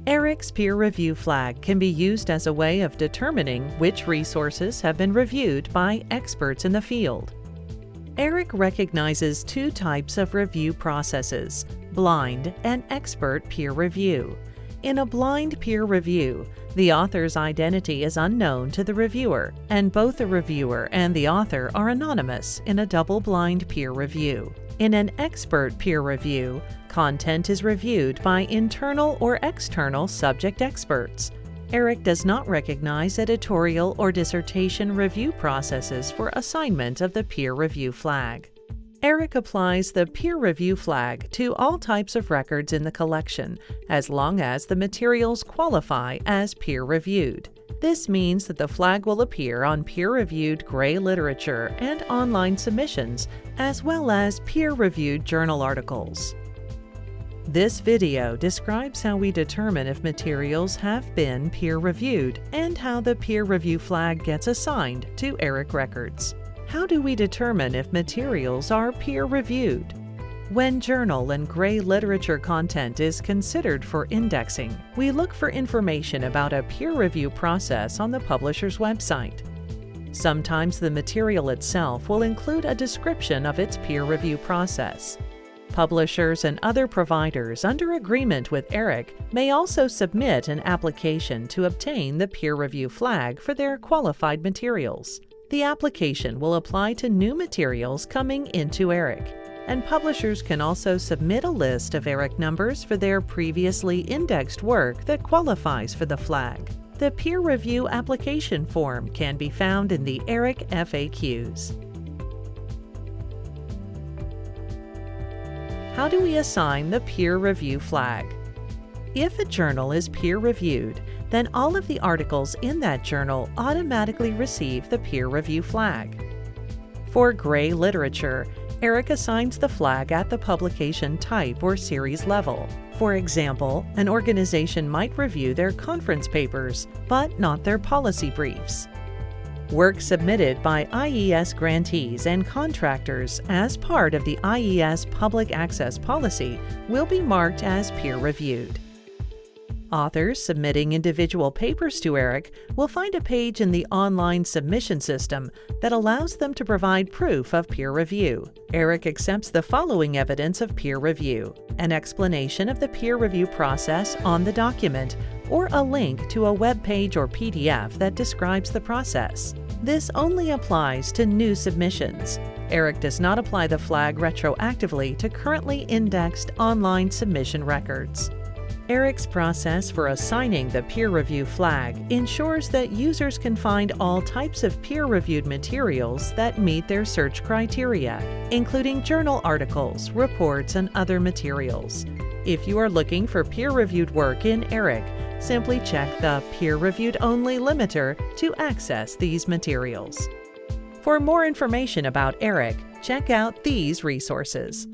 ERIC's peer review flag can be used as a way of determining which resources have been reviewed by experts in the field. ERIC recognizes two types of review processes: blind and expert peer review. In a blind peer review, the author's identity is unknown to the reviewer, and both the reviewer and the author are anonymous in a double-blind peer review. In an expert peer review, content is reviewed by internal or external subject experts. ERIC does not recognize editorial or dissertation review processes for assignment of the peer review flag. ERIC applies the peer review flag to all types of records in the collection, as long as the materials qualify as peer-reviewed. This means that the flag will appear on peer-reviewed Gray literature and online submissions, as well as peer-reviewed journal articles. This video describes how we determine if materials have been peer-reviewed and how the peer review flag gets assigned to ERIC records. How do we determine if materials are peer-reviewed? When journal and Gray literature content is considered for indexing, we look for information about a peer review process on the publisher's website. Sometimes the material itself will include a description of its peer review process. Publishers and other providers under agreement with ERIC may also submit an application to obtain the peer review flag for their qualified materials. The application will apply to new materials coming into ERIC, and publishers can also submit a list of ERIC numbers for their previously indexed work that qualifies for the flag. The peer review application form can be found in the ERIC FAQs. How do we assign the peer review flag? If a journal is peer-reviewed, then all of the articles in that journal automatically receive the peer review flag. For Gray literature, ERIC assigns the flag at the publication type or series level. For example, an organization might review their conference papers, but not their policy briefs. Work submitted by IES grantees and contractors as part of the IES Public Access Policy will be marked as peer-reviewed. Authors submitting individual papers to ERIC will find a page in the online submission system that allows them to provide proof of peer review. ERIC accepts the following evidence of peer review: an explanation of the peer review process on the document, or a link to a web page or PDF that describes the process. This only applies to new submissions. ERIC does not apply the flag retroactively to currently indexed online submission records. ERIC's process for assigning the peer review flag ensures that users can find all types of peer-reviewed materials that meet their search criteria, including journal articles, reports, and other materials. If you are looking for peer-reviewed work in ERIC, simply check the Peer-Reviewed Only limiter to access these materials. For more information about ERIC, check out these resources.